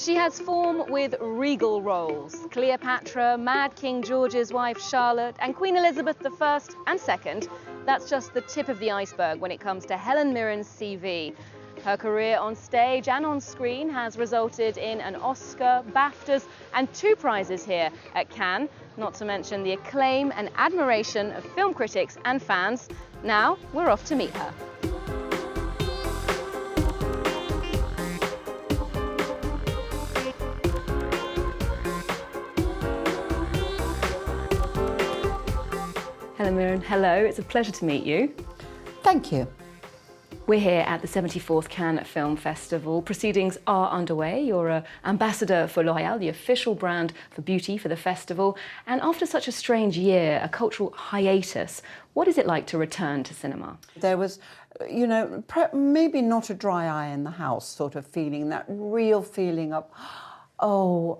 She has form with regal roles. Cleopatra, Mad King George's wife Charlotte, and Queen Elizabeth I and II. That's just the tip of the iceberg when it comes to Helen Mirren's CV. Her career on stage and on screen has resulted in an Oscar, BAFTAs, and 2 prizes here at Cannes, not to mention the acclaim and admiration of film critics and fans. Now we're off to meet her. Helen Mirren, hello, it's a pleasure to meet you. Thank you. We're here at the 74th Cannes Film Festival. Proceedings are underway. You're an ambassador for L'Oréal, the official brand for beauty for the festival. And after such a strange year, a cultural hiatus, what is it like to return to cinema? There was, you know, maybe not a dry eye in the house sort of feeling, that real feeling of, oh,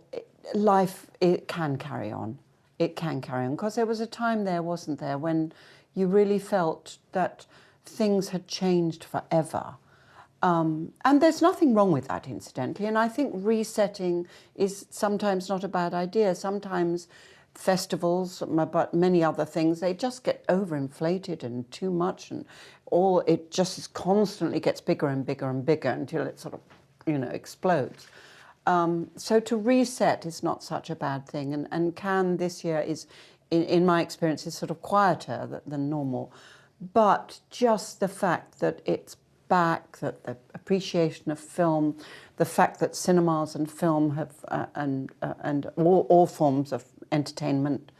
life, it can carry on. It can carry on. Because there was a time there, wasn't there, when you really felt that things had changed forever. And there's nothing wrong with that, incidentally. And I think resetting is sometimes not a bad idea. Sometimes festivals, but many other things, they just get overinflated and too much, and it just constantly gets bigger and bigger and bigger until it sort of, you know, explodes. So to reset is not such a bad thing. And Cannes this year is, in my experience, is sort of quieter than normal. But just the fact that it's back, that the appreciation of film, the fact that cinemas and film have, and all forms of entertainment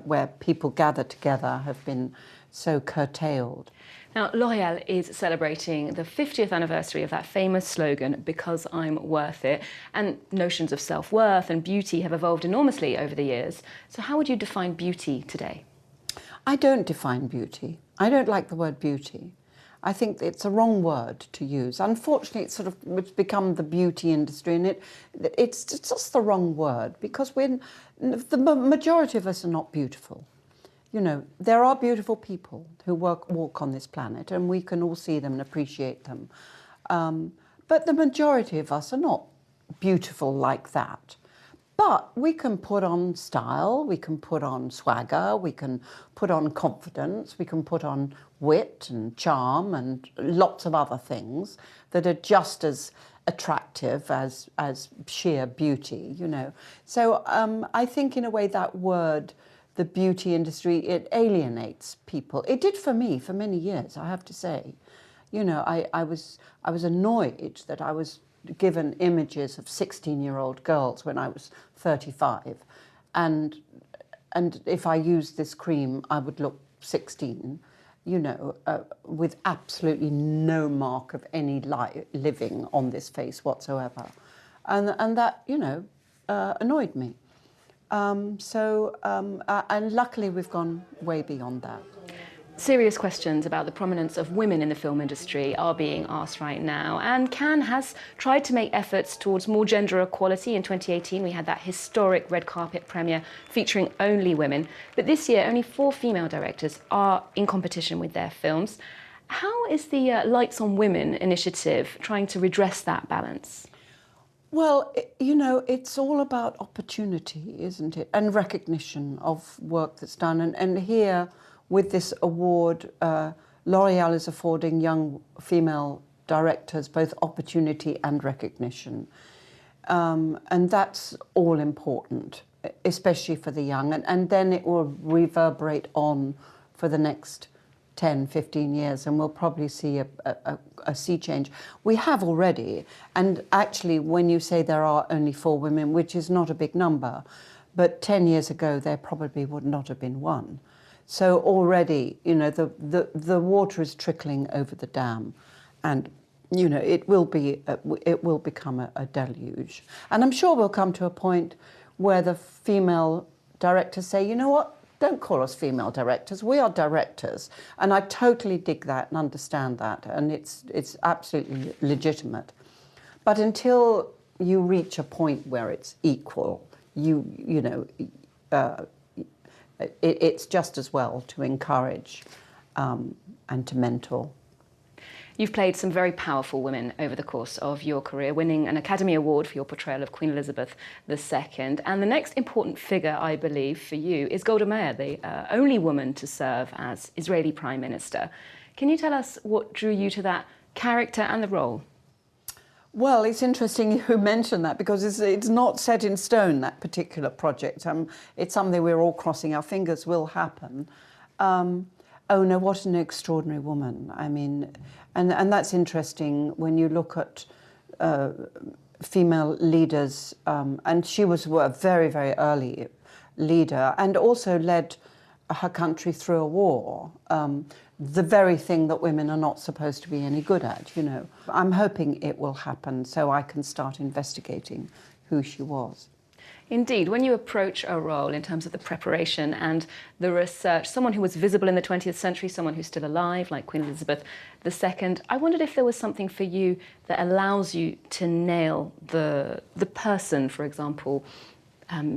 where people gather together have been so curtailed. Now, L'Oréal is celebrating the 50th anniversary of that famous slogan, "Because I'm worth it," and notions of self-worth and beauty have evolved enormously over the years. So how would you define beauty today? I don't define beauty. I don't like the word beauty. I think it's a wrong word to use. Unfortunately, it's become the beauty industry, and it's just the wrong word, because the majority of us are not beautiful. You know, there are beautiful people who walk on this planet, and we can all see them and appreciate them. But the majority of us are not beautiful like that. But we can put on style, we can put on swagger, we can put on confidence, we can put on wit and charm and lots of other things that are just as attractive as sheer beauty, you know. So I think in a way that word, the beauty industry, it alienates people. It did for me for many years, I have to say. You know, I was annoyed that I was given images of 16-year-old girls when I was 35, and if I used this cream, I would look 16, you know, with absolutely no mark of any living on this face whatsoever, and that, you know, annoyed me. And luckily we've gone way beyond that. Serious questions about the prominence of women in the film industry are being asked right now, and Cannes has tried to make efforts towards more gender equality. In 2018 we had that historic red carpet premiere featuring only women, but this year only 4 female directors are in competition with their films. How is the Lights on Women initiative trying to redress that balance? Well, you know, it's all about opportunity, isn't it? And recognition of work that's done. And here, with this award, L'Oréal is affording young female directors both opportunity and recognition. And that's all important, especially for the young. And then it will reverberate on for the next 10, 15 years, and we'll probably see a sea change. We have already, and actually when you say there are only 4 women, which is not a big number, but 10 years ago there probably would not have been 1. So already, you know, the water is trickling over the dam, and, you know, it will become a deluge. And I'm sure we'll come to a point where the female directors say, you know what, don't call us female directors, we are directors. And I totally dig that and understand that, and it's absolutely legitimate. But until you reach a point where it's equal, you know, it's just as well to encourage and to mentor. You've played some very powerful women over the course of your career, winning an Academy Award for your portrayal of Queen Elizabeth II. And the next important figure, I believe, for you is Golda Meir, the only woman to serve as Israeli Prime Minister. Can you tell us what drew you to that character and the role? Well, it's interesting you mention that because it's not set in stone, that particular project. It's something we're all crossing our fingers will happen. Oh no, what an extraordinary woman. I mean, and that's interesting when you look at female leaders, and she was a very, very early leader and also led her country through a war, the very thing that women are not supposed to be any good at, you know. I'm hoping it will happen so I can start investigating who she was. Indeed, when you approach a role in terms of the preparation and the research, someone who was visible in the 20th century, someone who's still alive, like Queen Elizabeth II, I wondered if there was something for you that allows you to nail the person, for example,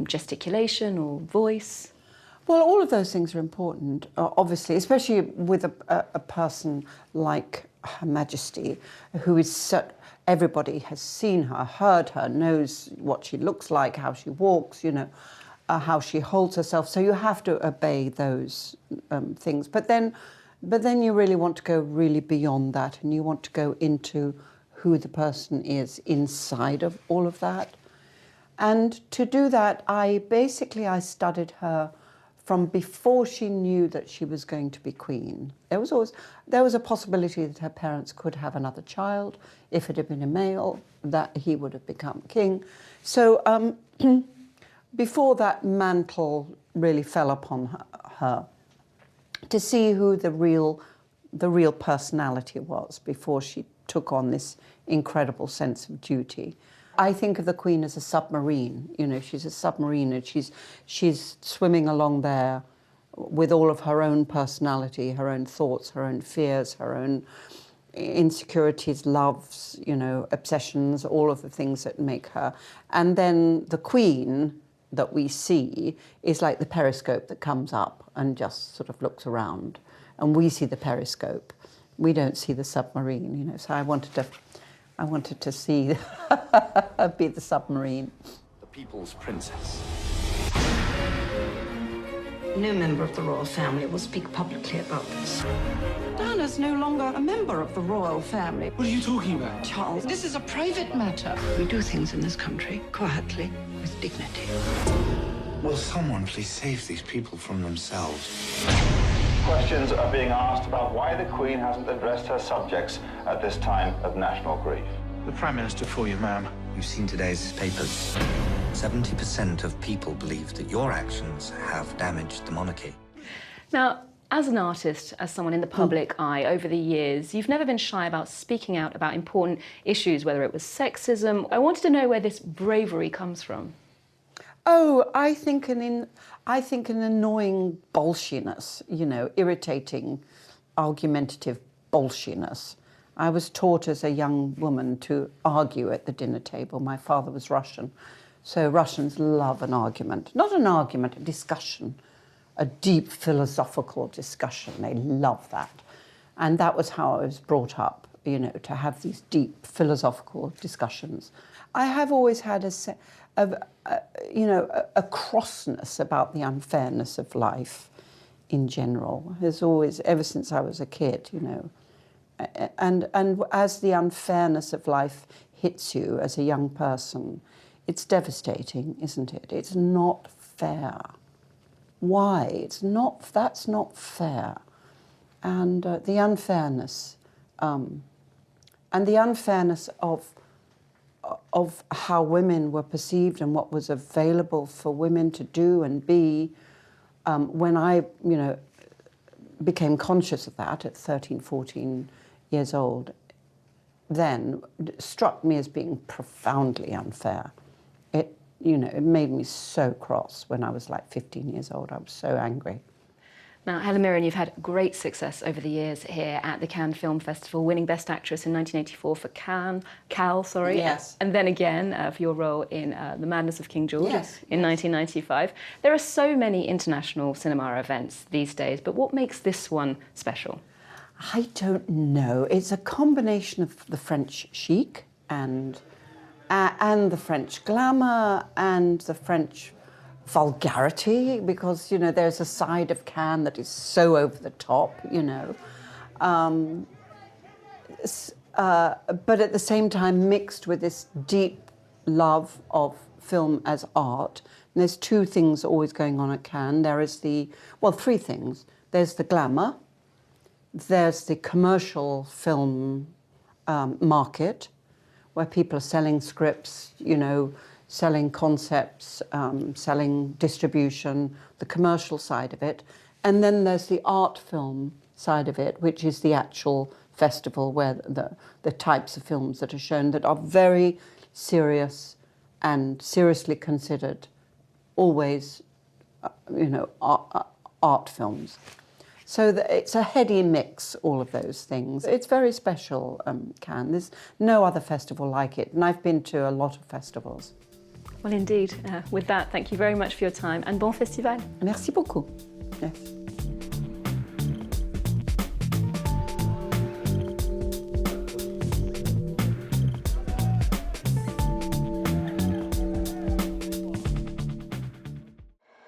gesticulation or voice. Well, all of those things are important, obviously, especially with a person like Her Majesty, who is such... Everybody has seen her, heard her, knows what she looks like, how she walks, you know, how she holds herself. So you have to obey those things. But then you really want to go really beyond that, and you want to go into who the person is inside of all of that. And to do that, I studied her from before she knew that she was going to be queen. There was a possibility that her parents could have another child. If it had been a male, that he would have become king. So before that mantle really fell upon her, to see who the real personality was before she took on this incredible sense of duty. I think of the Queen as a submarine. You know, she's a submarine, and she's swimming along there with all of her own personality, her own thoughts, her own fears, her own insecurities, loves, you know, obsessions, all of the things that make her. And then the Queen that we see is like the periscope that comes up and just sort of looks around. And we see the periscope. We don't see the submarine, you know. So I wanted to see be the submarine. The people's princess. No member of the royal family will speak publicly about this. Diana's no longer a member of the royal family. What are you talking about? Charles, this is a private matter. We do things in this country quietly, with dignity. Will someone please save these people from themselves? Questions are being asked about why the Queen hasn't addressed her subjects at this time of national grief. The Prime Minister for you, ma'am. You've seen today's papers. 70% of people believe that your actions have damaged the monarchy. Now, as an artist, as someone in the public eye over the years, you've never been shy about speaking out about important issues, whether it was sexism. I wanted to know where this bravery comes from. Oh, I think an annoying bolshiness, you know, irritating, argumentative bolshiness. I was taught as a young woman to argue at the dinner table. My father was Russian, so Russians love an argument. Not an argument, a discussion, a deep philosophical discussion. They love that. And that was how I was brought up, you know, to have these deep philosophical discussions. I have always had a crossness about the unfairness of life in general. There's always, ever since I was a kid, you know. And as the unfairness of life hits you as a young person, it's devastating, isn't it? It's not fair. Why? That's not fair. And the unfairness, and the unfairness of how women were perceived and what was available for women to do and be. When I, you know, became conscious of that at 13, 14 years old, then it struck me as being profoundly unfair. It, you know, it made me so cross when I was like 15 years old. I was so angry. Now, Helen Mirren, you've had great success over the years here at the Cannes Film Festival, winning Best Actress in 1984 for Cal, Yes. And then again for your role in The Madness of King George Yes. in 1995. There are so many international cinema events these days, but what makes this one special? I don't know. It's a combination of the French chic and the French glamour and the French vulgarity, because, you know, there's a side of Cannes that is so over the top, you know. But at the same time mixed with this deep love of film as art. And there's two things always going on at Cannes. There is three things. There's the glamour, there's the commercial film market, where people are selling scripts, you know, selling concepts, selling distribution, the commercial side of it. And then there's the art film side of it, which is the actual festival where the types of films that are shown that are very serious and seriously considered, always, you know, art films. So it's a heady mix, all of those things. It's very special, Cannes. There's no other festival like it, and I've been to a lot of festivals. Well, indeed. With that, thank you very much for your time, and bon festival. Merci beaucoup. Yes.